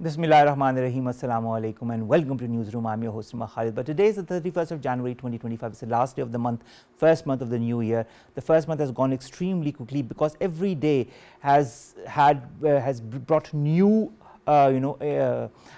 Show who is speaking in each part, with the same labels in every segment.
Speaker 1: Bismillahirrahmanirrahim. Assalamu alaikum and welcome to Newsroom. I'm your host Khalid. But today is the 31st of January 2025. It's the last day of the month, first month of the new year. The first month has gone extremely quickly because every day has brought new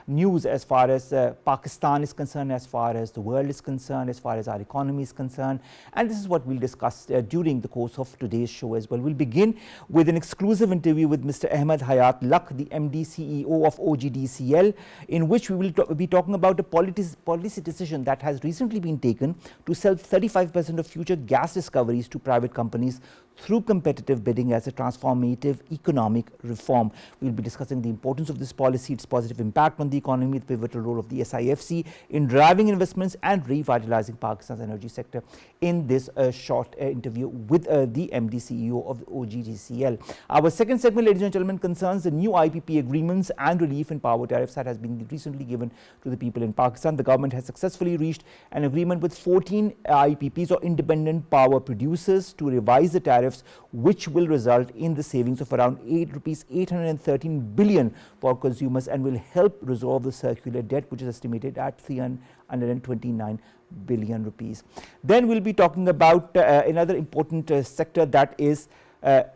Speaker 1: news as far as Pakistan is concerned, as far as the world is concerned, as far as our economy is concerned, and this is what we'll discuss during the course of today's show as well. We'll begin with an exclusive interview with Mr. Ahmed Hayat, the MD CEO of OGDCL, in which we will be talking about a policy decision that has recently been taken to sell 35% of future gas discoveries to private companies through competitive bidding as a transformative economic reform. We'll be discussing the importance of this policy, its positive impact on the economy, the pivotal role of the SIFC in driving investments and revitalizing Pakistan's energy sector in this short interview with the MD CEO of the OGDCL. Our second segment, ladies and gentlemen, concerns the new IPP agreements and relief in power tariffs that has been recently given to the people in Pakistan. The government has successfully reached an agreement with 14 IPPs or independent power producers to revise the tariffs, which will result in the savings of around rupees 813 billion for consumers and will help resolve the circular debt, which is estimated at 329 billion rupees. Then we'll be talking about another important sector that is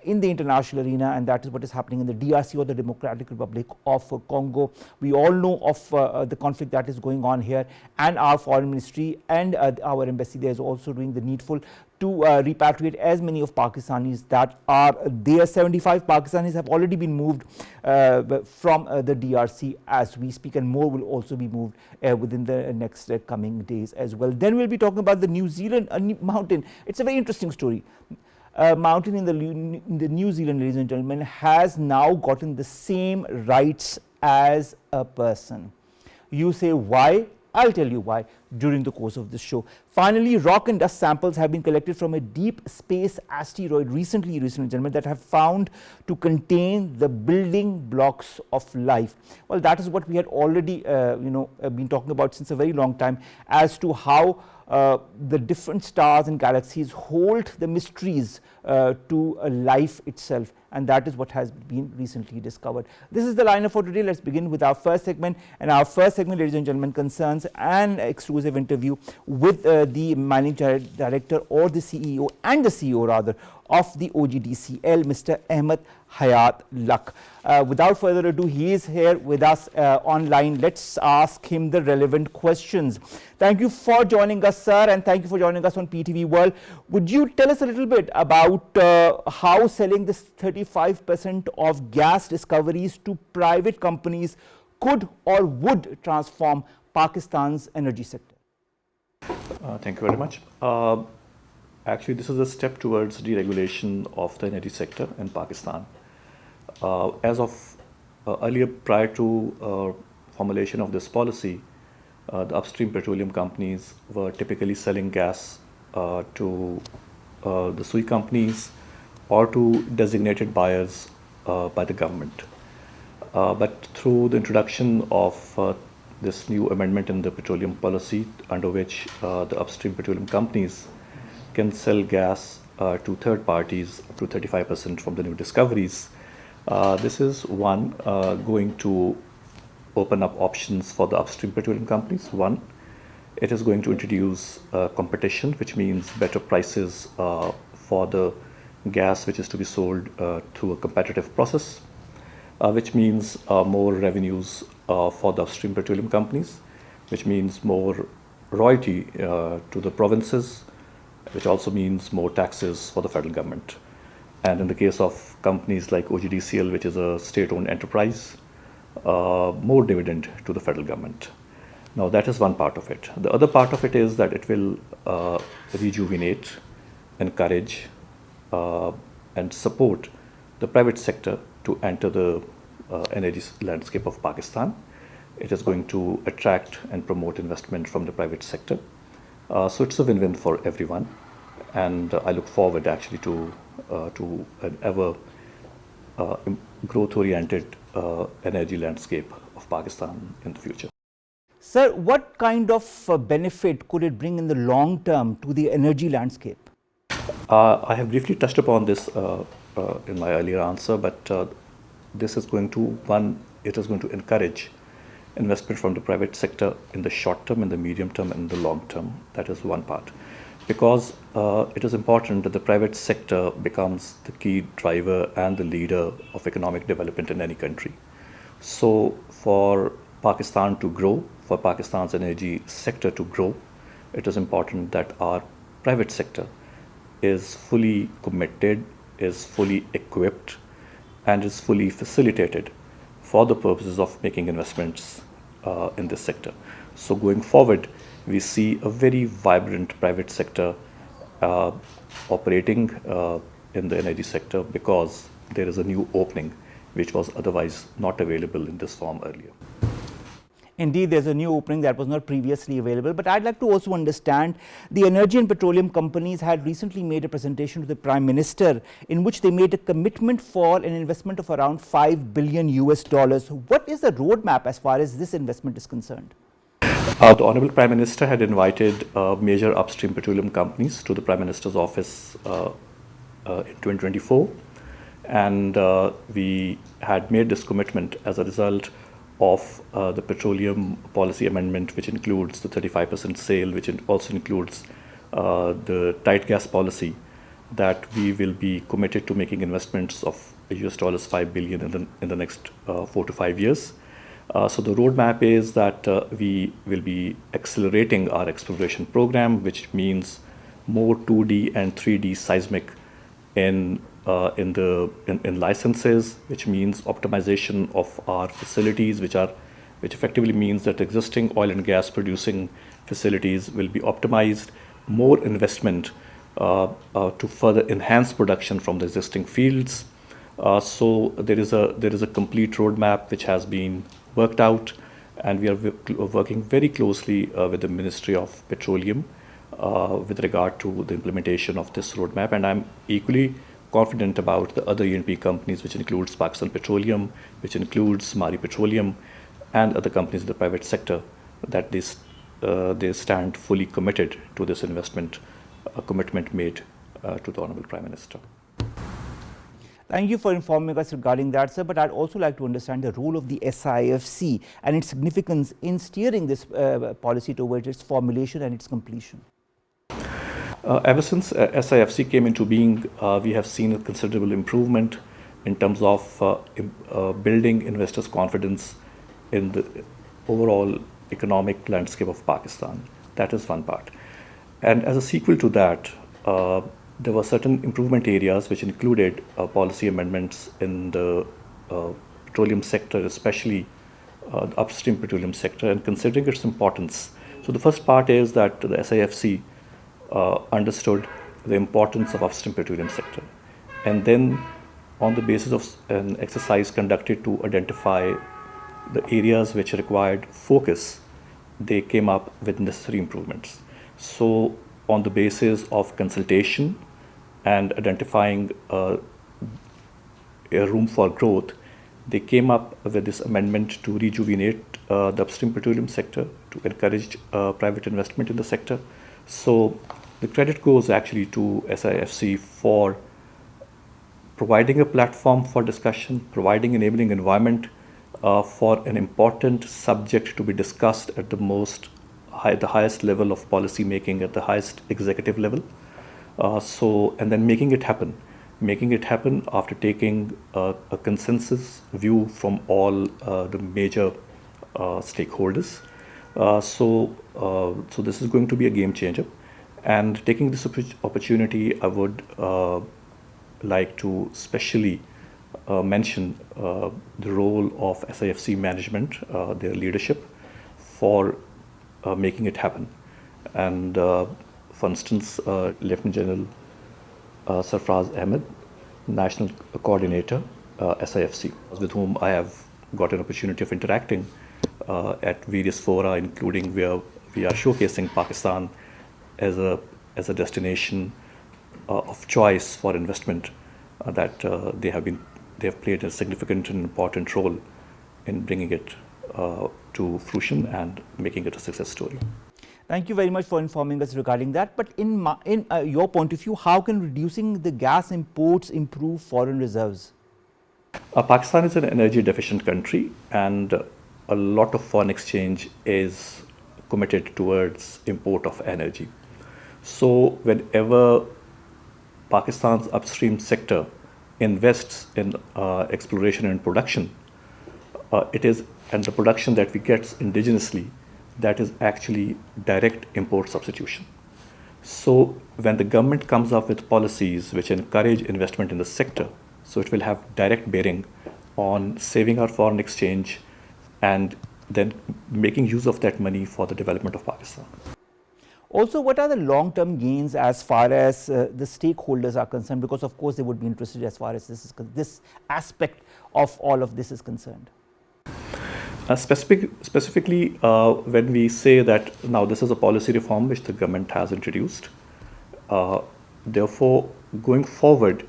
Speaker 1: in the international arena, and that is what is happening in the DRC, or the Democratic Republic of Congo. We all know of the conflict that is going on here, and our foreign ministry and our embassy there is also doing the needful to repatriate as many of Pakistanis that are there. 75 Pakistanis have already been moved from the DRC as we speak, and more will also be moved within the next coming days as well. Then we'll be talking about the New Zealand mountain. It's a very interesting story. Mountain in the New Zealand, ladies and gentlemen, has now gotten the same rights as a person. You say why? I'll tell you why during the course of this show. Finally, rock and dust samples have been collected from a deep space asteroid recently, ladies and gentlemen, that have found to contain the building blocks of life. Well, that is what we had already been talking about since a very long time, as to how the different stars and galaxies hold the mysteries to life itself, and that is what has been recently discovered. This is the lineup for today. Let's begin with our first segment, and our first segment, ladies and gentlemen, concerns an exclusive interview with the managing director, or the CEO, and the CEO rather, of the OGDCL, Mr. Ahmed Hayat. Without further ado, he is here with us online. Let's ask him the relevant questions. Thank you for joining us, sir, and thank you for joining us on PTV World. Would you tell us a little bit about how selling this 35% of gas discoveries to private companies could or would transform Pakistan's energy sector?
Speaker 2: Thank you very much. Actually, this is a step towards deregulation of the energy sector in Pakistan. As of earlier, prior to formulation of this policy, the upstream petroleum companies were typically selling gas to the SUI companies or to designated buyers by the government. But through the introduction of this new amendment in the petroleum policy, under which the upstream petroleum companies can sell gas to third parties up to 35% from the new discoveries. This is going to open up options for the upstream petroleum companies. One, it is going to introduce competition, which means better prices for the gas which is to be sold through a competitive process, which means more revenues for the upstream petroleum companies, which means more royalty to the provinces, which also means more taxes for the federal government. And in the case of companies like OGDCL, which is a state-owned enterprise, more dividend to the federal government. Now, that is one part of it. The other part of it is that it will rejuvenate, encourage, and support the private sector to enter the energy landscape of Pakistan. It is going to attract and promote investment from the private sector. So it's a win-win for everyone, and I look forward actually to an ever growth-oriented energy landscape of Pakistan in the future.
Speaker 1: Sir, what kind of benefit could it bring in the long term to the energy landscape?
Speaker 2: I have briefly touched upon this in my earlier answer, but this is going to, one, it is going to encourage investment from the private sector in the short term, in the medium term, and the long term. That is one part. Because it is important that the private sector becomes the key driver and the leader of economic development in any country. So for Pakistan to grow, for Pakistan's energy sector to grow, it is important that our private sector is fully committed, is fully equipped, and is fully facilitated for the purposes of making investments in this sector. So going forward, we see a very vibrant private sector operating in the energy sector because there is a new opening which was otherwise not available in this form earlier.
Speaker 1: Indeed, there's a new opening that was not previously available. But I'd like to also understand, the energy and petroleum companies had recently made a presentation to the Prime Minister in which they made a commitment for an investment of around $5 billion US. What is the roadmap as far as this investment is concerned?
Speaker 2: The Honorable Prime Minister had invited major upstream petroleum companies to the Prime Minister's office in 2024, and we had made this commitment as a result of the petroleum policy amendment, which includes the 35% sale, which also includes the tight gas policy, that we will be committed to making investments of US $5 billion in the next 4 to 5 years. So the roadmap is that we will be accelerating our exploration program, which means more 2D and 3D seismic in licenses, which means optimization of our facilities, which effectively means that existing oil and gas producing facilities will be optimized, more investment to further enhance production from the existing fields. So there is a complete roadmap which has been worked out, and we are working very closely with the Ministry of Petroleum with regard to the implementation of this roadmap. And I'm equally confident about the other E&P companies, which includes Pakistan Petroleum, which includes Mari Petroleum, and other companies in the private sector, that they stand fully committed to this investment, a commitment made to the Honorable Prime Minister.
Speaker 1: Thank you for informing us regarding that, sir. But I'd also like to understand the role of the Sifc's and its significance in steering this policy towards its formulation and its completion.
Speaker 2: Ever since Sifc came into being, we have seen a considerable improvement in terms of building investors' confidence in the overall economic landscape of Pakistan. That is one part. And as a sequel to that, there were certain improvement areas which included policy amendments in the petroleum sector, especially the upstream petroleum sector, and considering its importance. So the first part is that the Sifc understood the importance of upstream petroleum sector, and then on the basis of an exercise conducted to identify the areas which required focus, they came up with necessary improvements. So on the basis of consultation and identifying a room for growth, they came up with this amendment to rejuvenate the upstream petroleum sector, to encourage private investment in the sector. So the credit goes actually to Sifc for providing a platform for discussion, providing enabling environment for an important subject to be discussed at the highest level of policy making, at the highest executive level. And then making it happen after taking a consensus view from all the major stakeholders. So this is going to be a game changer. And taking this opportunity, I would like to specially mention the role of Sifc management, their leadership, for making it happen. And for instance, Lieutenant General Sarfraz Ahmed, National Coordinator, Sifc, with whom I have got an opportunity of interacting at various fora, including where we are showcasing Pakistan as a destination of choice for investment, that they have played a significant and important role in bringing it to fruition and making it a success story.
Speaker 1: Thank you very much for informing us regarding that. But in your point of view, how can reducing the gas imports improve foreign reserves?
Speaker 2: Pakistan is an energy deficient country, and a lot of foreign exchange is committed towards import of energy. So whenever Pakistan's upstream sector invests in exploration and production, and the production that we get indigenously, that is actually direct import substitution. So when the government comes up with policies which encourage investment in the sector, so it will have direct bearing on saving our foreign exchange and then making use of that money for the development of Pakistan.
Speaker 1: Also, what are the long-term gains as far as the stakeholders are concerned? Because of course they would be interested as far as this aspect of all of this is concerned.
Speaker 2: Specifically, when we say that now this is a policy reform which the government has introduced, therefore going forward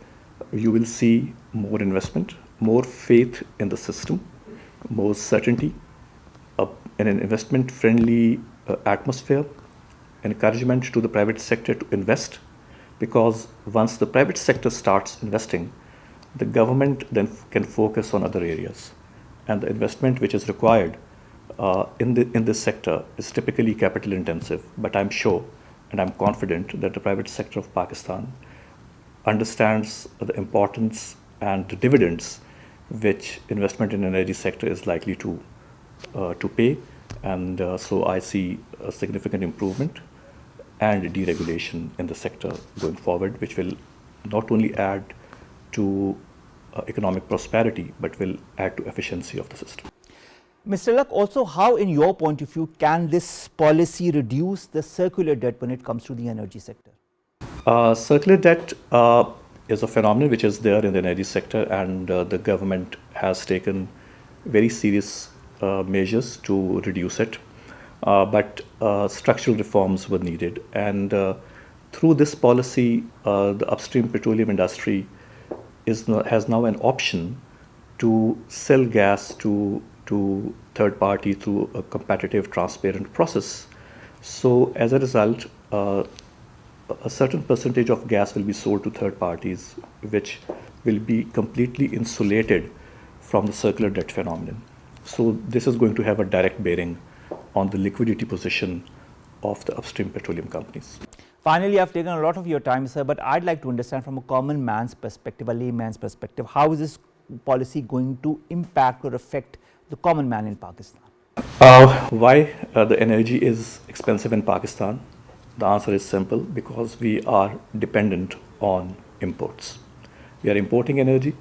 Speaker 2: you will see more investment, more faith in the system, more certainty, and an investment-friendly atmosphere, encouragement to the private sector to invest, because once the private sector starts investing, the government then can focus on other areas. And the investment which is required in this sector is typically capital intensive, but I'm sure and I'm confident that the private sector of Pakistan understands the importance and the dividends which investment in energy sector is likely to pay, and so I see a significant improvement and deregulation in the sector going forward, which will not only add to economic prosperity, but will add to efficiency of the system.
Speaker 1: Mr. Luck, also how in your point of view can this policy reduce the circular debt when it comes to the energy sector?
Speaker 2: Circular debt is a phenomenon which is there in the energy sector, and the government has taken very serious measures to reduce it. But structural reforms were needed, and through this policy, the upstream petroleum industry has now an option to sell gas to third party through a competitive, transparent process. So as a result, a certain percentage of gas will be sold to third parties, which will be completely insulated from the circular debt phenomenon. So this is going to have a direct bearing on the liquidity position of the upstream petroleum companies.
Speaker 1: Finally, I've taken a lot of your time, sir, but I'd like to understand from a common man's perspective, a layman's perspective, how is this policy going to impact or affect the common man in Pakistan?
Speaker 2: Why the energy is expensive in Pakistan? The answer is simple: because we are dependent on imports. We are importing energy,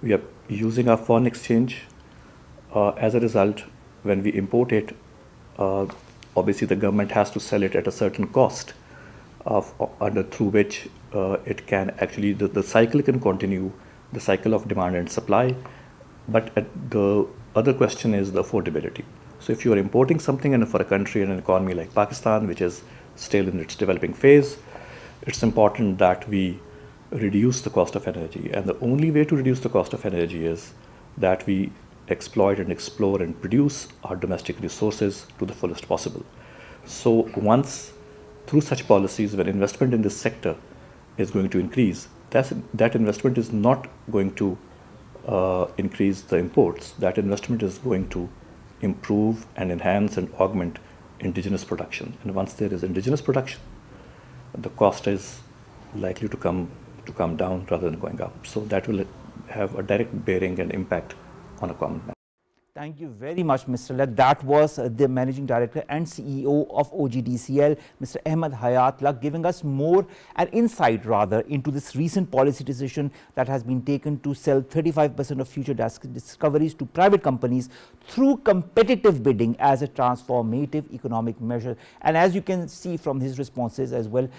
Speaker 2: we are using our foreign exchange. As a result, when we import it, obviously the government has to sell it at a certain cost, through which it can actually, the cycle can continue, the cycle of demand and supply. But the other question is the affordability. So if you are importing something and for a country and an economy like Pakistan, which is still in its developing phase, it's important that we reduce the cost of energy. And the only way to reduce the cost of energy is that we exploit and explore and produce our domestic resources to the fullest possible. So once, through such policies, when investment in this sector is going to increase, that investment is not going to increase the imports. That investment is going to improve and enhance and augment indigenous production. And once there is indigenous production, the cost is likely to come down rather than going up. So that will have a direct bearing and impact on a common man.
Speaker 1: Thank you very much, Mr. Luck. That was the Managing Director and CEO of OGDCL, Mr. Ahmed Hayat Luck, giving us more an insight rather into this recent policy decision that has been taken to sell 35% of future discoveries to private companies through competitive bidding as a transformative economic measure. And as you can see from his responses as well,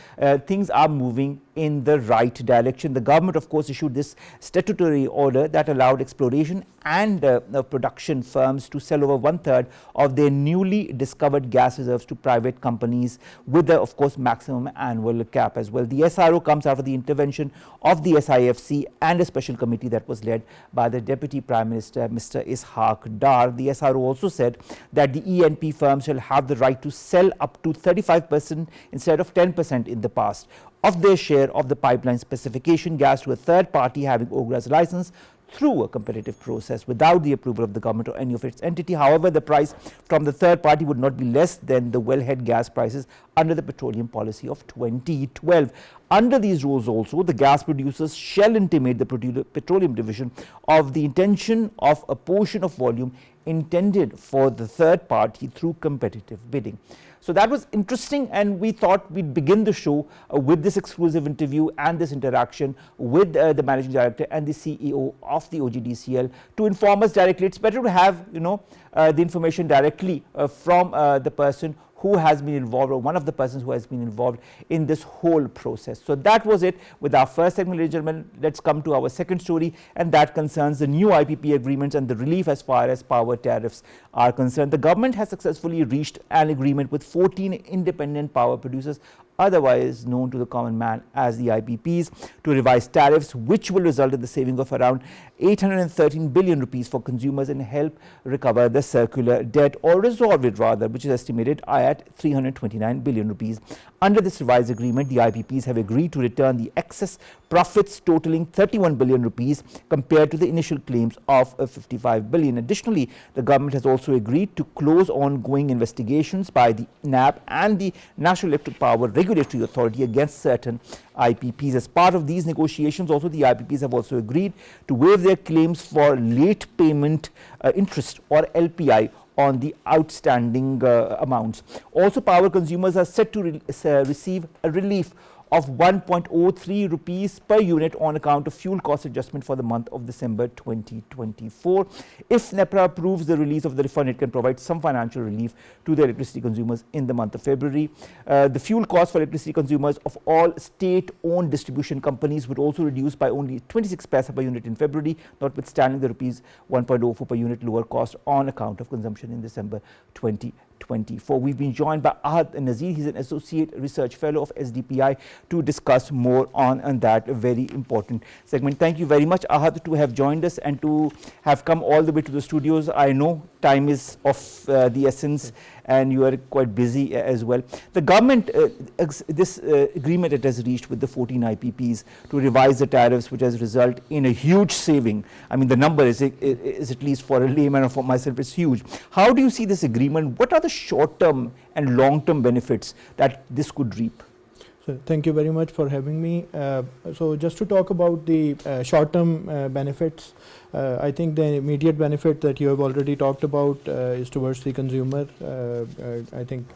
Speaker 1: things are moving in the right direction. The government, of course, issued this statutory order that allowed exploration and production firms to sell over 1/3 of their newly discovered gas reserves to private companies with the, of course, maximum annual cap as well. The SRO comes after the intervention of the SIFC and a special committee that was led by the Deputy Prime Minister, Mr. Ishaq Dar. The SRO also said that the ENP firms shall have the right to sell up to 35% instead of 10% in the past of their share of the pipeline specification gas to a third party having OGRA's license through a competitive process without the approval of the government or any of its entity. However, the price from the third party would not be less than the wellhead gas prices under the petroleum policy of 2012. Under these rules also, the gas producers shall intimate the petroleum division of the intention of a portion of volume intended for the third party through competitive bidding. So that was interesting, and we thought we'd begin the show with this exclusive interview and this interaction with the managing director and the CEO of the OGDCL to inform us directly. It's better to have the information directly from the person who has been involved, or one of the persons who has been involved in this whole process. So that was it with our first segment, ladies and gentlemen. Let's come to our second story, and that concerns the new IPP agreements and the relief as far as power tariffs are concerned. The government has successfully reached an agreement with 14 independent power producers, otherwise known to the common man as the IPPs, to revise tariffs, which will result in the saving of around 813 billion rupees for consumers and help recover the circular debt, or resolve it rather, which is estimated at 329 billion rupees. Under this revised agreement, the IPPs have agreed to return the excess profits totaling 31 billion rupees compared to the initial claims of 55 billion. Additionally, the government has also agreed to close ongoing investigations by the NAB and the National Electric Power Regulatory Authority against certain IPPs. As part of these negotiations, also the IPPs have also agreed to waive their claims for late payment interest, or LPI, on the outstanding amounts. Also, power consumers are set to receive a relief of 1.03 rupees per unit on account of fuel cost adjustment for the month of December 2024. If NEPRA approves the release of the refund, it can provide some financial relief to the electricity consumers in the month of February. The fuel cost for electricity consumers of all state-owned distribution companies would also reduce by only 26 paisa per unit in February, notwithstanding the rupees 1.04 per unit lower cost on account of consumption in December 2024. We've been joined by Ahmed Nazir. He's an associate research fellow of SDPI to discuss more on that very important segment. Thank you very much, Ahmed, to have joined us and to have come all the way to the studios. I know time is of the essence and you are quite busy as well. The government, this agreement it has reached with the 14 IPPs to revise the tariffs, which has resulted in a huge saving. I mean, the number is at least for a layman or for myself, is huge. How do you see this agreement? What are the short-term and long-term benefits that this could reap?
Speaker 3: So thank you very much for having me. So just to talk about the short-term benefits, I think the immediate benefit that you have already talked about is towards the consumer. I think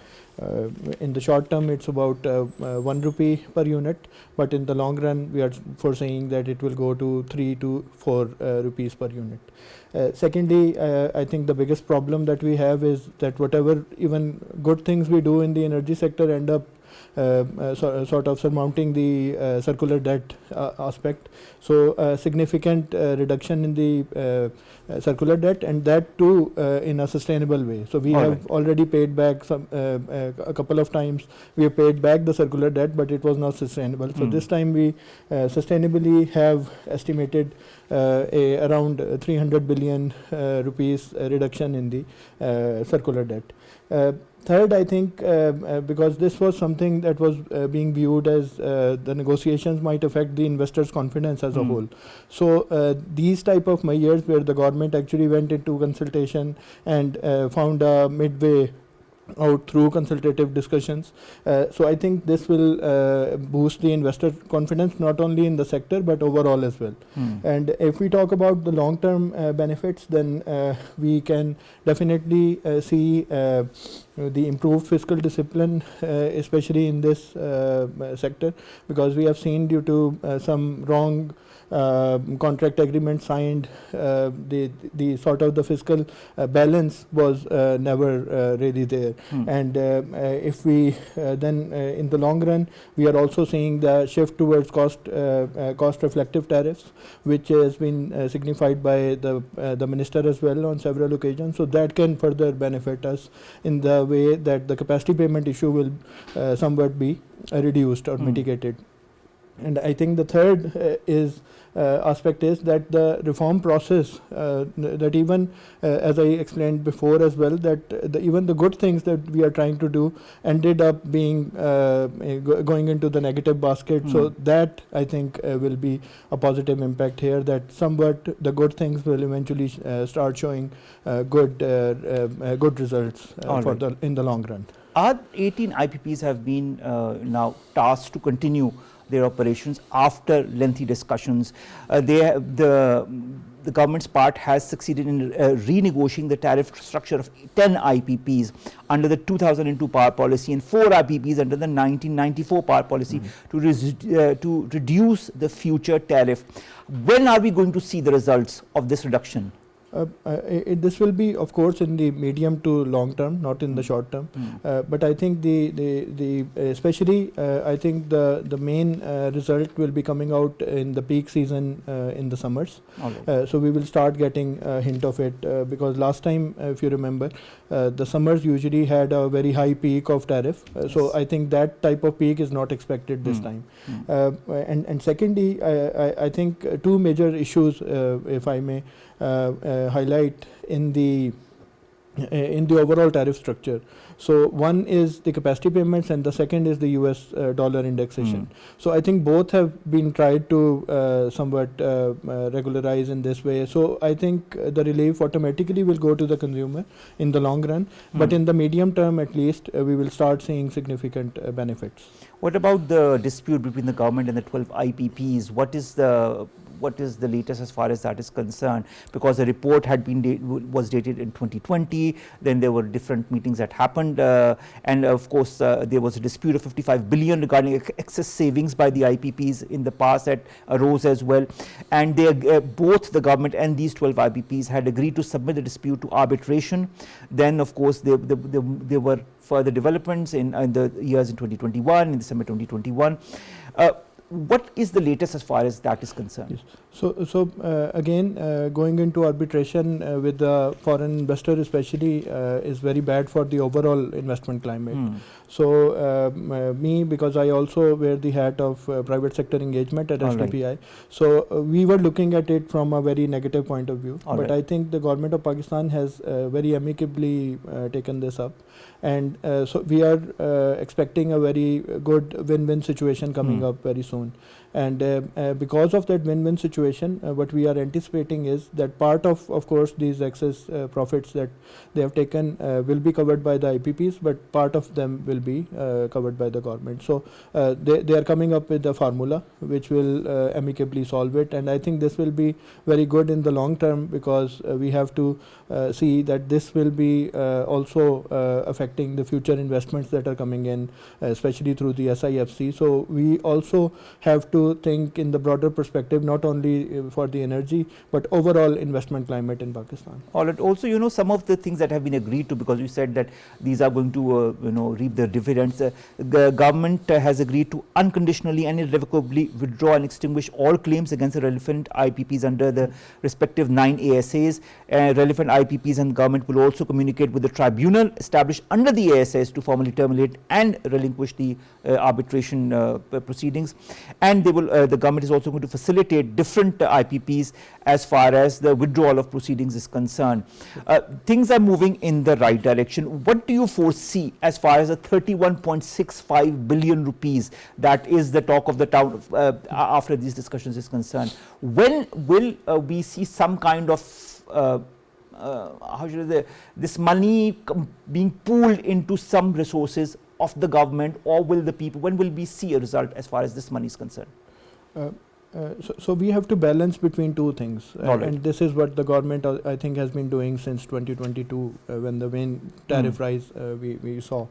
Speaker 3: in the short term it's about 1 rupee per unit, but in the long run we are foreseeing that it will go to 3 to 4 rupees per unit. Secondly, I think the biggest problem that we have is that whatever even good things we do in the energy sector end up sort of surmounting the circular debt aspect. So a significant reduction in the circular debt, and that too in a sustainable way. So we have already paid back some a couple of times. We have paid back the circular debt, but it was not sustainable. So this time we sustainably have estimated around 300 billion rupees reduction in the circular debt. Third, I think because this was something that was being viewed as the negotiations might affect the investors' confidence as a whole. So these type of measures where the government actually went into consultation and found a midway out through consultative discussions. So I think this will boost the investor confidence not only in the sector but overall as well. And if we talk about the long-term benefits, then we can definitely see the improved fiscal discipline, especially in this sector, because we have seen due to some wrong contract agreement signed, the sort of the fiscal balance was never really there. And if we then in the long run, we are also seeing the shift towards cost reflective tariffs, which has been signified by the minister as well on several occasions. So that can further benefit us in the way that the capacity payment issue will somewhat be reduced or mitigated. And I think the third aspect is that the reform process, that even as I explained before as well, that even the good things that we are trying to do ended up being going into the negative basket. So that I think will be a positive impact here, that somewhat the good things will eventually start showing good results in the long run.
Speaker 1: Our 18 IPPs have been now tasked to continue their operations after lengthy discussions. The government's part has succeeded in renegotiating the tariff structure of 10 IPPs under the 2002 power policy and 4 IPPs under the 1994 power policy to reduce the future tariff. When are we going to see the results of this reduction?
Speaker 3: This will be, of course, in the medium to long term, not in the short term. But I think especially I think the main result will be coming out in the peak season in the summers. So we will start getting a hint of it because last time, if you remember, the summers usually had a very high peak of tariff. So I think that type of peak is not expected this time. And secondly, I think two major issues, if I may highlight in the overall tariff structure. So one is the capacity payments and the second is the US dollar indexation. So I think both have been tried to somewhat regularize in this way. So I think the relief automatically will go to the consumer in the long run, but in the medium term at least we will start seeing significant benefits.
Speaker 1: What about the dispute between the government and the 12 IPPs? What is the latest as far as that is concerned? Because the report had been was dated in 2020, then there were different meetings that happened, and of course there was a dispute of 55 billion regarding excess savings by the IPPs in the past that arose as well, and they both the government and these 12 IPPs had agreed to submit the dispute to arbitration. Then of course there were further developments in the years in 2021, in December 2021. What is the latest as far as that is concerned?
Speaker 3: Yes. So again, going into arbitration with the foreign investor especially is very bad for the overall investment climate. So me, because I also wear the hat of private sector engagement at SDPI, so we were looking at it from a very negative point of view. But I think the government of Pakistan has very amicably taken this up. And so we are expecting a very good win-win situation coming up very soon. And because of that win-win situation, what we are anticipating is that part of course, these excess profits that they have taken will be covered by the IPPs, but part of them will be covered by the government. So they are coming up with a formula which will amicably solve it. And I think this will be very good in the long term because we have to see that this will be also affecting the future investments that are coming in, especially through the SIFC. So we also have to think in the broader perspective, not only for the energy, but overall investment climate in Pakistan.
Speaker 1: All right. Also, you know, some of the things that have been agreed to, because you said that these are going to, reap the dividends. The government has agreed to unconditionally and irrevocably withdraw and extinguish all claims against the relevant IPPs under the respective 9 ASAs. Relevant IPPs and government will also communicate with the tribunal established under the ASAs to formally terminate and relinquish the arbitration proceedings. And they will, the government is also going to facilitate different IPPs as far as the withdrawal of proceedings is concerned. Things are moving in the right direction. What do you foresee as far as the 31.65 billion rupees that is the talk of the town after these discussions is concerned? When will we see some kind of how should I say, this money being pooled into some resources of the government, or will the people, when will we see a result as far as this money is concerned?
Speaker 3: So we have to balance between two things, and this is what the government I think has been doing since 2022 when the main tariff rise we saw.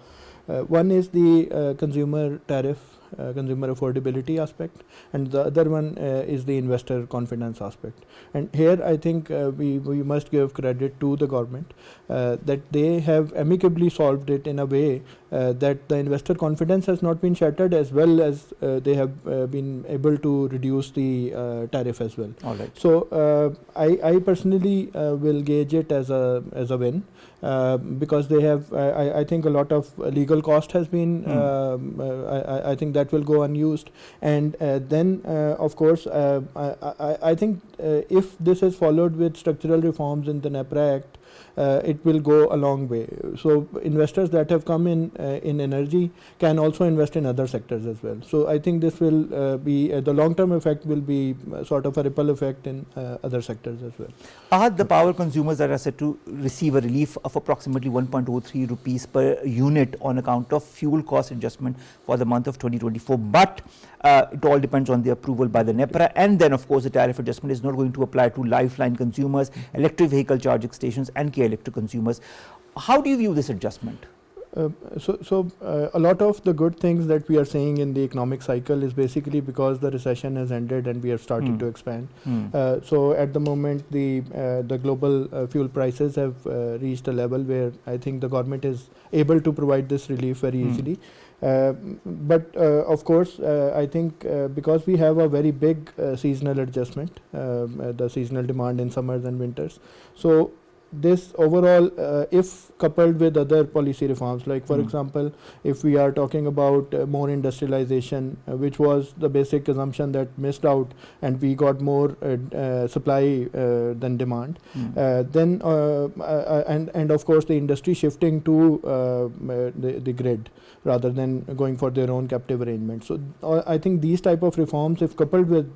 Speaker 3: One is the consumer tariff, consumer affordability aspect, and the other one is the investor confidence aspect. And here I think we must give credit to the government that they have amicably solved it in a way that the investor confidence has not been shattered, as well as they have been able to reduce the tariff as well. So I personally will gauge it as a win. Because they have, I think a lot of legal cost has been, I think that that will go unused. And then, of course, I think if this is followed with structural reforms in the NEPRA Act, it will go a long way. So investors that have come in energy can also invest in other sectors as well. So I think this will be the long-term effect will be sort of a ripple effect in other sectors as well.
Speaker 1: Ahmed, the power consumers are set to receive a relief of approximately 1.03 rupees per unit on account of fuel cost adjustment for the month of 2024. But it all depends on the approval by the NEPRA, and then of course the tariff adjustment is not going to apply to lifeline consumers, electric vehicle charging stations and K-electric consumers. How do you view this adjustment?
Speaker 3: So a lot of the good things that we are seeing in the economic cycle is basically because the recession has ended and we have started to expand. So at the moment the global fuel prices have reached a level where I think the government is able to provide this relief very easily. But of course, I think because we have a very big seasonal adjustment, the seasonal demand in summers and winters. So this overall, if coupled with other policy reforms, like for example, if we are talking about more industrialization, which was the basic assumption that missed out, and we got more supply than demand, then and of course the industry shifting to the grid rather than going for their own captive arrangement. So I think these type of reforms, if coupled with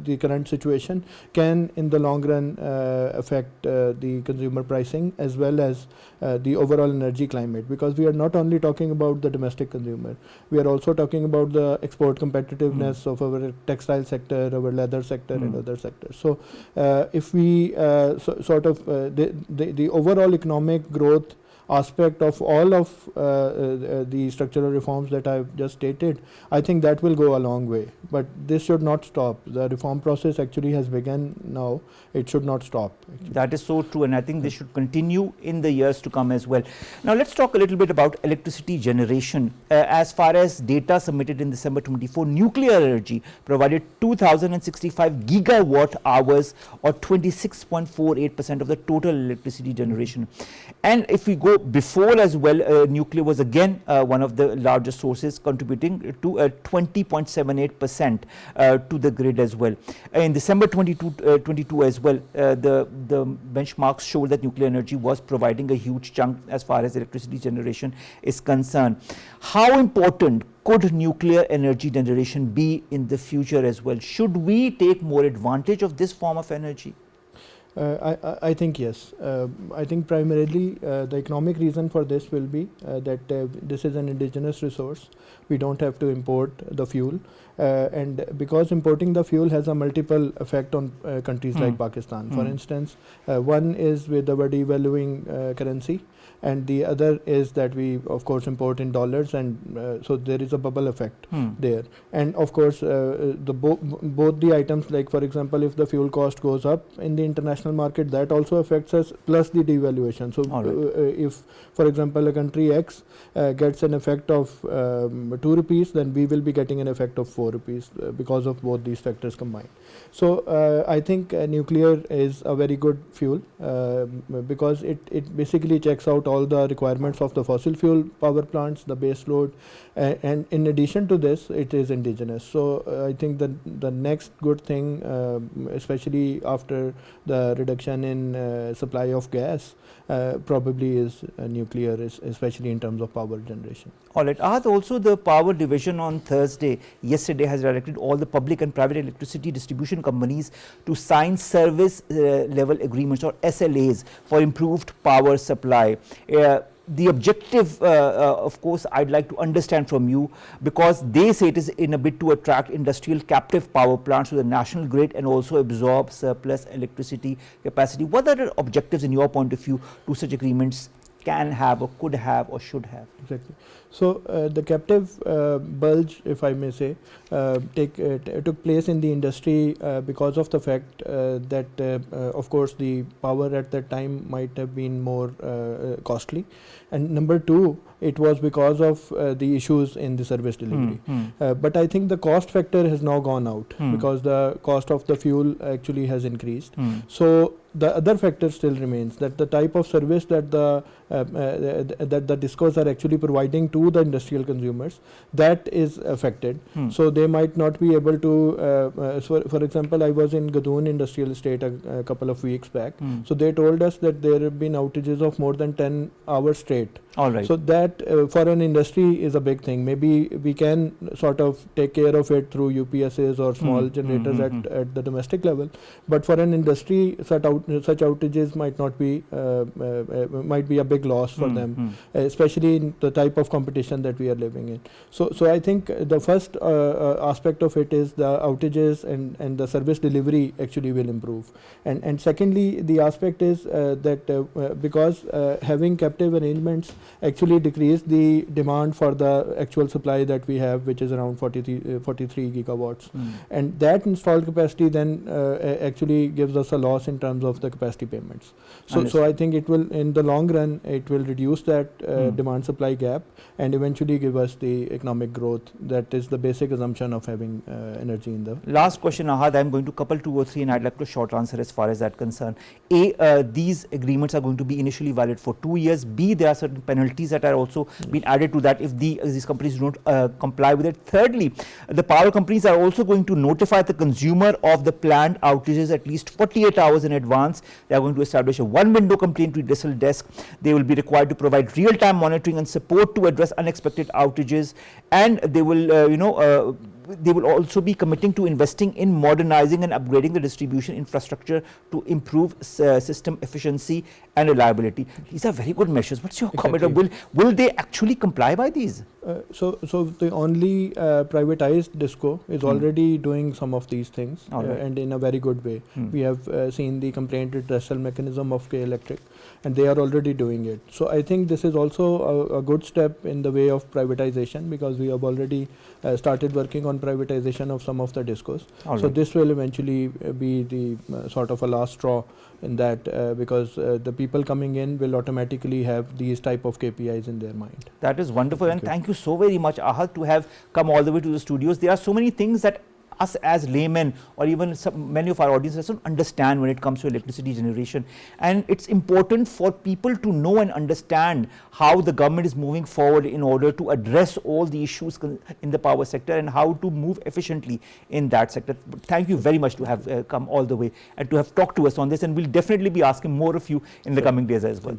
Speaker 3: the current situation, can in the long run affect the consumer pricing as well as the overall energy climate, because we are not only talking about the domestic consumer, we are also talking about the export competitiveness of our textile sector, our leather sector and other sectors. So if we sort of the overall economic growth aspect of all of the structural reforms that I've just stated, I think that will go a long way. But this should not stop. The reform process actually has begun now. It should not stop. Actually.
Speaker 1: That is so true, and I think this should continue in the years to come as well. Now let's talk a little bit about electricity generation. As far as data submitted in December 24, nuclear energy provided 2065 gigawatt hours, or 26.48% of the total electricity generation. And if we go before as well, nuclear was again one of the largest sources, contributing to 20.78% to the grid as well. In December 22 as well, the benchmarks show that nuclear energy was providing a huge chunk as far as electricity generation is concerned. How important could nuclear energy generation be in the future as well? Should we take more advantage of this form of energy?
Speaker 3: I think yes. I think primarily the economic reason for this will be that this is an indigenous resource. We don't have to import the fuel, and because importing the fuel has a multiple effect on countries like Pakistan. For instance, one is with our devaluing currency, and the other is that we of course import in dollars, and so there is a bubble effect there. And of course both the items, like for example if the fuel cost goes up in the international market, that also affects us, plus the devaluation. So if for example a country X gets an effect of 2 rupees, then we will be getting an effect of 4 rupees because of both these factors combined. So I think nuclear is a very good fuel because it basically checks out all the requirements of the fossil fuel power plants, the base load, and in addition to this it is indigenous. So I think that the next good thing, especially after the reduction in supply of gas, probably is nuclear, especially in terms of power generation.
Speaker 1: All right. Ahmed, also the power division on yesterday has directed all the public and private electricity distribution companies to sign service level agreements, or SLAs, for improved power supply. The objective, of course, I'd like to understand from you, because they say it is in a bid to attract industrial captive power plants to the national grid and also absorb surplus electricity capacity. What are the objectives in your point of view do such agreements can have or could have or should have?
Speaker 3: Exactly. So the captive bulge, if I may say, took place in the industry because of the fact that of course the power at that time might have been more costly, and number two, it was because of the issues in the service delivery. But I think the cost factor has now gone out because the cost of the fuel actually has increased. So the other factor still remains, that the type of service that the discos are actually providing to the industrial consumers, that is affected. So they might not be able to, for example, I was in Gadoon Industrial Estate a couple of weeks back. So they told us that there have been outages of more than 10 hours straight.
Speaker 1: All right.
Speaker 3: So that for an industry is a big thing. Maybe we can sort of take care of it through UPSs or small generators at the domestic level. But for an industry, such outages might not be might be a big loss for them, especially in the type of competition that we are living in. So I think the first aspect of it is the outages and the service delivery actually will improve. And secondly, the aspect is that because having captive arrangements actually decrease the demand for the actual supply that we have, which is around 43 gigawatts. And that installed capacity then actually gives us a loss in terms of the capacity payments. So I think it will, in the long run, it will reduce that demand supply gap and eventually give us the economic growth. That is the basic assumption of having energy in the...
Speaker 1: Last question, Ahad, I'm going to couple 2 or 3 and I'd like to short answer as far as that concerned. A, these agreements are going to be initially valid for 2 years. B, there are certain penalties that are also being added to that if these companies do not comply with it. Thirdly, the power companies are also going to notify the consumer of the planned outages at least 48 hours in advance. They are going to establish a one-window complaint redressal desk. They will be required to provide real-time monitoring and support to address unexpected outages, and they will they will also be committing to investing in modernizing and upgrading the distribution infrastructure to improve system efficiency and reliability. These are very good measures. What's your comment? Will they actually comply by these?
Speaker 3: So the only privatized disco is already doing some of these things, and in a very good way. We have seen the complaint redressal mechanism of K Electric, and they are already doing it. So I think this is also a good step in the way of privatization, because we have already started working on privatization of some of the discos. So this will eventually be the sort of a last straw in that, because the people coming in will automatically have these type of KPIs in their mind.
Speaker 1: That is wonderful, and thank you so very much, Ahad, to have come all the way to the studios. There are so many things that us as laymen or even many of our audiences don't understand when it comes to electricity generation, and it's important for people to know and understand how the government is moving forward in order to address all the issues in the power sector and how to move efficiently in that sector. Thank you very much to have come all the way and to have talked to us on this, and we'll definitely be asking more of you in the coming days as well.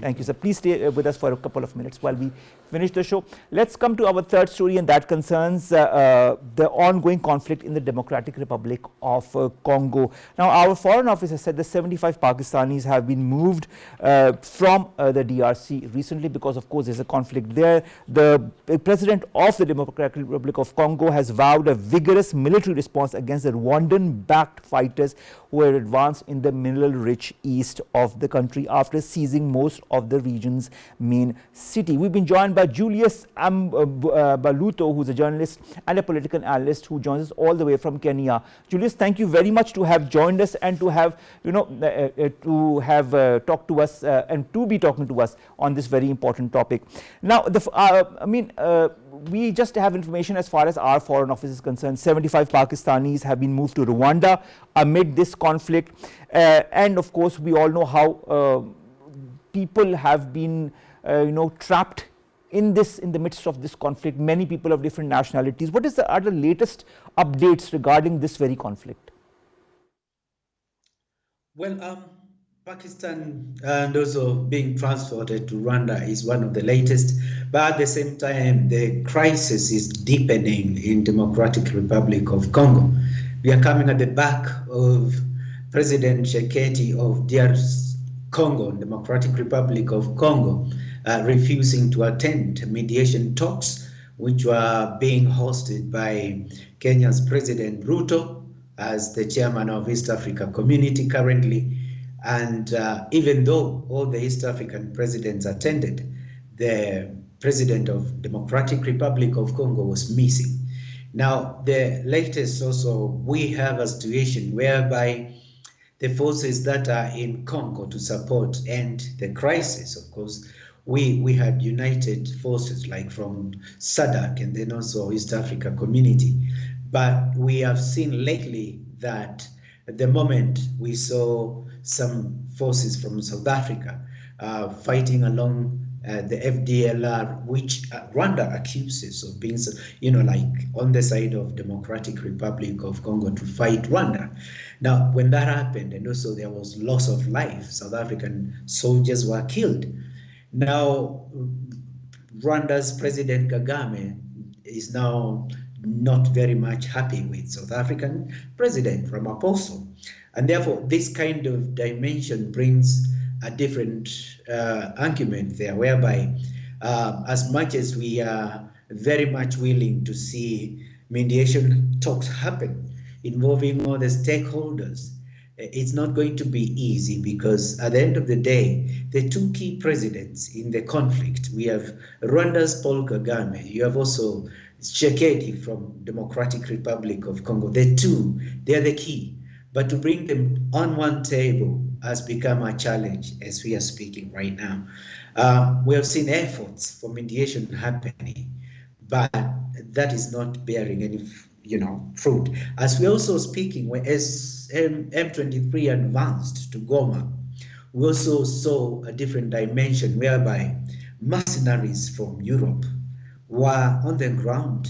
Speaker 1: Thank you, sir. Please stay with us for a couple of minutes while we finish the show. Let's come to our third story, and that concerns the ongoing conflict in the Democratic Republic of Congo. Now, our foreign office has said that 75 Pakistanis have been moved from the DRC recently because, of course, there's a conflict there. The president of the Democratic Republic of Congo has vowed a vigorous military response against the Rwandan-backed fighters who are advanced in the mineral-rich east of the country after seizing most of the region's main city. We've been joined by Julius Mbaluto, who's a journalist and a political analyst who joins us all the way from Kenya. Julius, thank you very much to have joined us and to have, talked to us and to be talking to us on this very important topic. Now, we just have information as far as our foreign office is concerned. 75 Pakistanis have been moved to Rwanda amid this conflict, and of course we all know how people have been trapped in the midst of this conflict. Many people of different nationalities. What are the latest updates regarding this very conflict?
Speaker 4: Well, Pakistan and also being transported to Rwanda is one of the latest, but at the same time, the crisis is deepening in Democratic Republic of Congo. We are coming at the back of President Tshisekedi of DR Congo, Democratic Republic of Congo, refusing to attend mediation talks, which were being hosted by Kenya's President Ruto as the chairman of East Africa Community currently. And even though all the East African presidents attended, the president of Democratic Republic of Congo was missing. Now, the latest also, we have a situation whereby the forces that are in Congo to support end the crisis, of course, we had united forces like from SADC and then also East Africa Community. But we have seen lately that at the moment we saw some forces from South Africa fighting along the FDLR, which Rwanda accuses of being, like on the side of Democratic Republic of Congo to fight Rwanda. Now, when that happened, and also there was loss of life, South African soldiers were killed. Now, Rwanda's President Kagame is now not very much happy with South African President Ramaphosa. And therefore, this kind of dimension brings a different argument there, whereby as much as we are very much willing to see mediation talks happen involving all the stakeholders, it's not going to be easy, because at the end of the day, the two key presidents in the conflict, we have Rwanda's Paul Kagame, you have also Tshisekedi from Democratic Republic of Congo. The two, they're the key. But to bring them on one table has become a challenge as we are speaking right now. We have seen efforts for mediation happening, but that is not bearing any, fruit. As we're also speaking, as M23 advanced to Goma, we also saw a different dimension whereby mercenaries from Europe were on the ground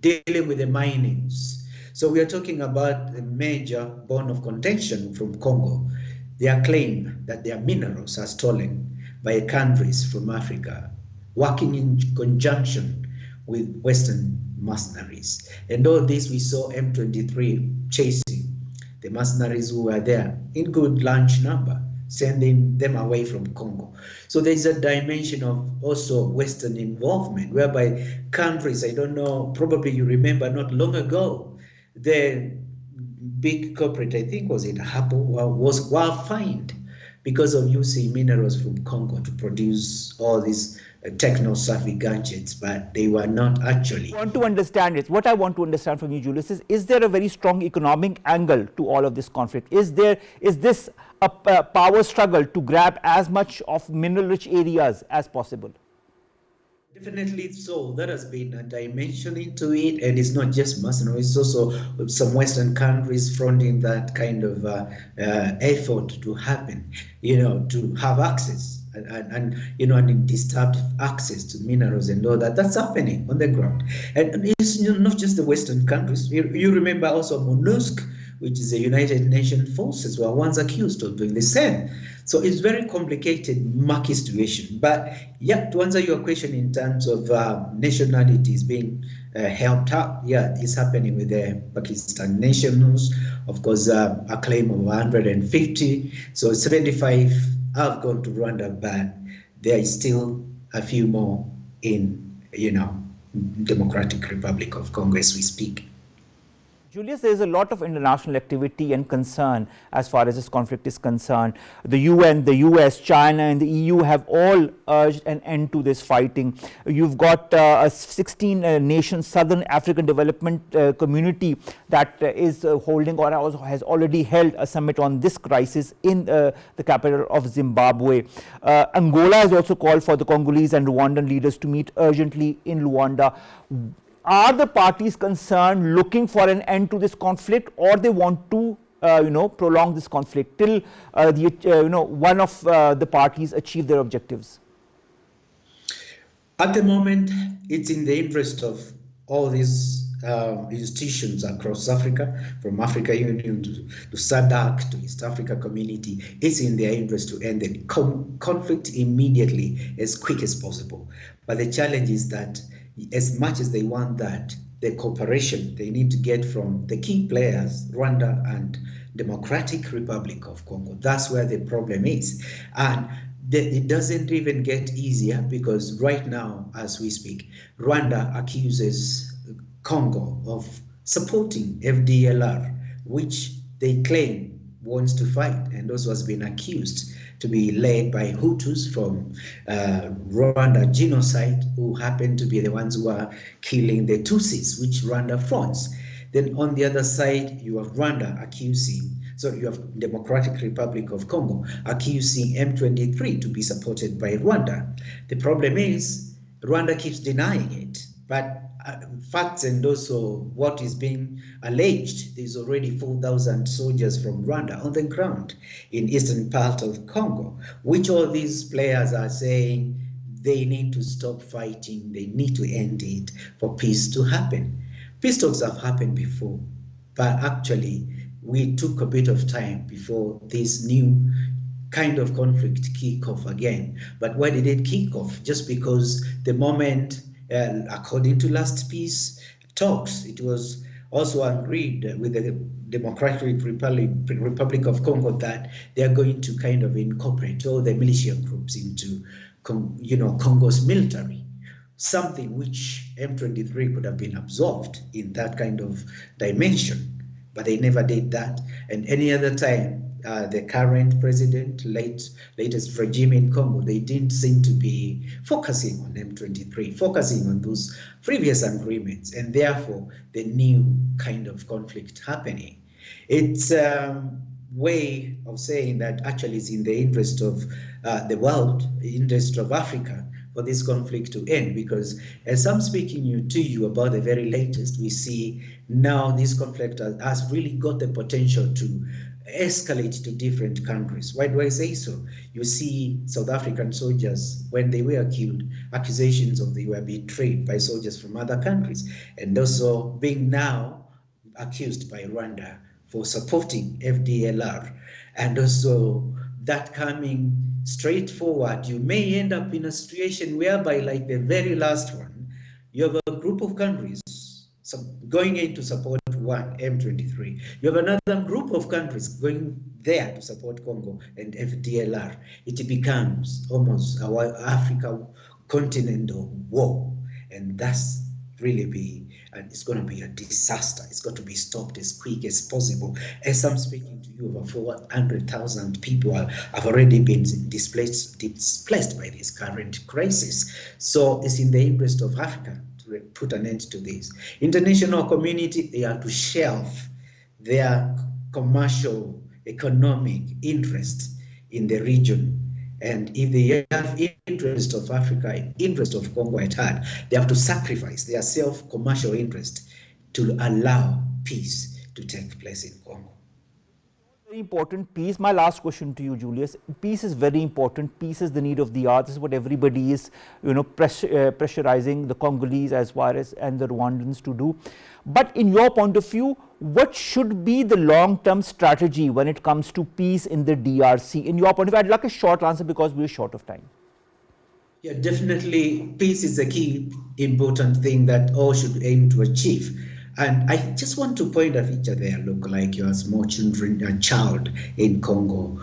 Speaker 4: dealing with the minings. So we are talking about a major bone of contention from Congo. Their claim that their minerals are stolen by countries from Africa, working in conjunction with Western mercenaries. And all this we saw M23 chasing the mercenaries who were there in good large number, sending them away from Congo. So there's a dimension of also Western involvement, whereby countries, I don't know, probably you remember not long ago, the big corporate, I think was it Apple, were fined because of using minerals from Congo to produce all these techno-savvy gadgets, but they were not actually.
Speaker 1: I want to understand it. What I want to understand from you, Julius, is there a very strong economic angle to all of this conflict? Is this a power struggle to grab as much of mineral-rich areas as possible?
Speaker 4: Definitely so. That has been a dimension into it, and it's not just mercenaries, it's also some Western countries fronting that kind of effort to happen, to have access and undisturbed access to minerals and all that. That's happening on the ground. And it's not just the Western countries. You remember also MONUSC, which is the United Nations forces, were once accused of doing the same. So it's very complicated, murky situation. But yeah, to answer your question in terms of nationalities being helped out, yeah, it's happening with the Pakistan nationals. Of course, a claim of 150. So 75 have gone to Rwanda, but there is still a few more in, Democratic Republic of Congo as we speak.
Speaker 1: Julius, there is a lot of international activity and concern as far as this conflict is concerned. The UN, the US, China and the EU have all urged an end to this fighting. You've got a 16-nation Southern African Development Community that is holding or has already held a summit on this crisis in the capital of Zimbabwe. Angola has also called for the Congolese and Rwandan leaders to meet urgently in Luanda. Are the parties concerned looking for an end to this conflict, or they want to, prolong this conflict till one of the parties achieve their objectives?
Speaker 4: At the moment, it's in the interest of all these institutions across Africa, from Africa Union to SADC to East Africa Community. It's in their interest to end the conflict immediately, as quick as possible. But the challenge is that as much as they want that, the cooperation they need to get from the key players, Rwanda and Democratic Republic of Congo, that's where the problem is. And it doesn't even get easier, because right now, as we speak, Rwanda accuses Congo of supporting FDLR, which they claim wants to fight, and also has been accused to be led by Hutus from Rwanda genocide, who happen to be the ones who are killing the Tutsis, which Rwanda fronts. Then on the other side, you have Rwanda accusing So you have Democratic Republic of Congo accusing M23 to be supported by Rwanda. The problem is Rwanda keeps denying it, but facts and also what is being alleged, there's already 4,000 soldiers from Rwanda on the ground in eastern part of Congo, which all these players are saying they need to stop fighting, they need to end it for peace to happen. Peace talks have happened before, but actually we took a bit of time before this new kind of conflict kick off again. But why did it kick off? Just because the moment, according to last peace talks, it was also agreed with the Democratic Republic of Congo that they are going to kind of incorporate all the militia groups into, Congo's military. Something which M23 could have been absorbed in that kind of dimension, but they never did that. And any other time, the current president, latest regime in Congo, they didn't seem to be focusing on M23, focusing on those previous agreements, and therefore the new kind of conflict happening. It's a way of saying that actually it's in the interest of the world, the interest of Africa, for this conflict to end, because as I'm speaking to you about the very latest, we see now this conflict has really got the potential to escalate to different countries. Why do I say so? You see South African soldiers, when they were killed, accusations of they were betrayed by soldiers from other countries, and also being now accused by Rwanda for supporting FDLR, and also that coming straight forward, you may end up in a situation whereby, like the very last one, you have a group of countries going in to support M23. You have another group of countries going there to support Congo and FDLR. It becomes almost our Africa continental war, and that's really and it's going to be a disaster. It's got to be stopped as quick as possible. As I'm speaking to you, over 400,000 people have already been displaced by this current crisis. So it's in the interest of Africa to put an end to this. International community, they are to shelve their commercial, economic interest in the region. And if they have interest of Africa, interest of Congo at heart, they have to sacrifice their self-commercial interest to allow peace to take place in Congo.
Speaker 1: Very important. Peace. My last question to you, Julius. Peace is very important. Peace is the need of the hour. This is what everybody is, pressurizing the Congolese as well as and the Rwandans to do. But in your point of view, what should be the long-term strategy when it comes to peace in the DRC? In your point of view, I'd like a short answer because we're short of time.
Speaker 4: Yeah, definitely peace is a key important thing that all should aim to achieve. And I just want to point a picture there, look like you're small children, a child in Congo,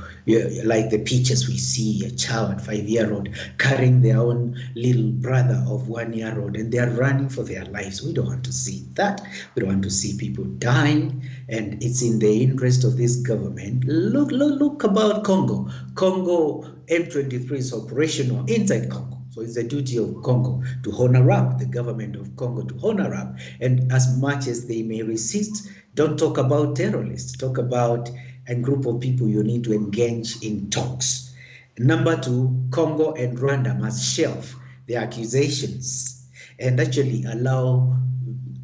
Speaker 4: like the pictures we see, a child, 5-year-old, carrying their own little brother of 1-year-old, and they're running for their lives. We don't want to see that. We don't want to see people dying, and it's in the interest of this government. Look about Congo. Congo, M23 is operational inside Congo. So it's the duty of Congo to honor up, the government of Congo to honor up. And as much as they may resist, don't talk about terrorists. Talk about a group of people you need to engage in talks. Number 2, Congo and Rwanda must shelve their accusations and actually allow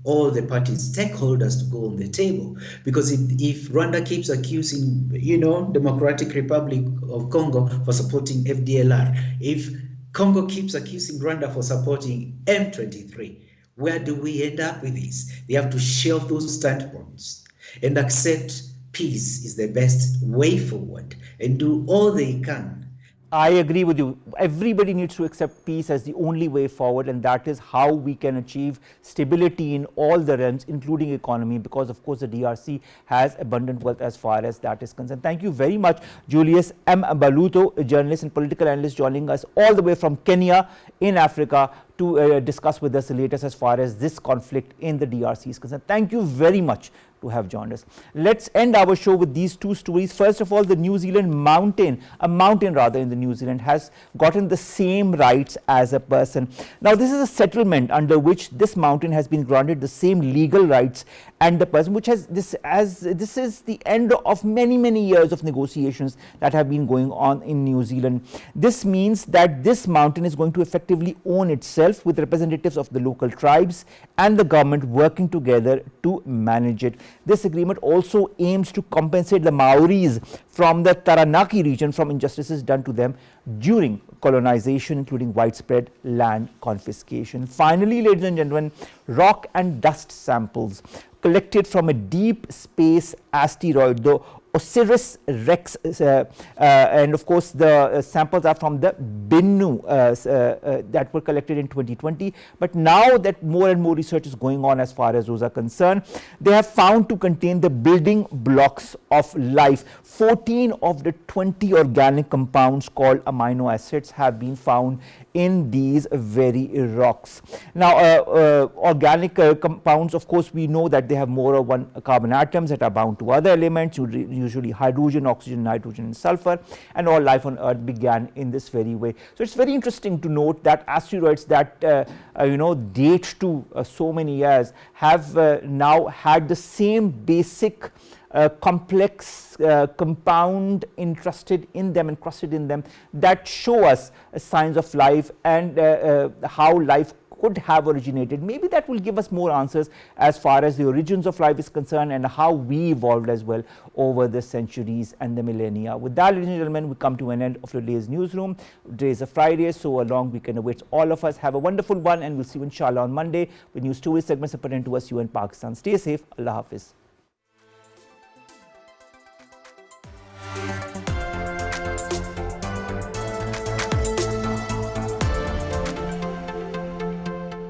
Speaker 4: all the parties, stakeholders to go on the table. Because if Rwanda keeps accusing, Democratic Republic of Congo for supporting FDLR, if Congo keeps accusing Rwanda for supporting M23. Where do we end up with this? They have to shelve those standpoints and accept peace is the best way forward and do all they can.
Speaker 1: I agree with you. Everybody needs to accept peace as the only way forward, and that is how we can achieve stability in all the realms, including economy, because of course the DRC has abundant wealth as far as that is concerned. Thank you very much, Julius Mbaluto, a journalist and political analyst, joining us all the way from Kenya in Africa to discuss with us the latest as far as this conflict in the DRC is concerned. Thank you very much to have joined us. Let's end our show with these two stories. First of all, the New Zealand mountain, a mountain rather in the New Zealand, has gotten the same rights as a person. Now, this is a settlement under which this mountain has been granted the same legal rights and the person, which has this is the end of many years of negotiations that have been going on in New Zealand. This means that this mountain is going to effectively own itself, with representatives of the local tribes and the government working together to manage it. This agreement also aims to compensate the Maoris from the Taranaki region from injustices done to them during colonization, including widespread land confiscation. Finally, ladies and gentlemen, rock and dust samples collected from a deep space asteroid, the Osiris Rex, and of course the samples are from the Bennu that were collected in 2020. But now that more and more research is going on as far as those are concerned, they have found to contain the building blocks of life. 14 of the 20 organic compounds called amino acids have been found in these very rocks. Now, organic compounds, of course, we know that they have more of one carbon atoms that are bound to other elements, usually hydrogen, oxygen, nitrogen, and sulfur, and all life on Earth began in this very way. So it's very interesting to note that asteroids that date to so many years have now had the same basic complex compound encrusted in them that show us signs of life and how life could have originated. Maybe that will give us more answers as far as the origins of life is concerned and how we evolved as well over the centuries and the millennia. With that, ladies and gentlemen, we come to an end of today's newsroom. Today is a Friday, so a long weekend awaits all of us. Have a wonderful one, and we'll see you inshallah on Monday with new stories, segments pertaining to us, you and Pakistan. Stay safe. Allah Hafiz.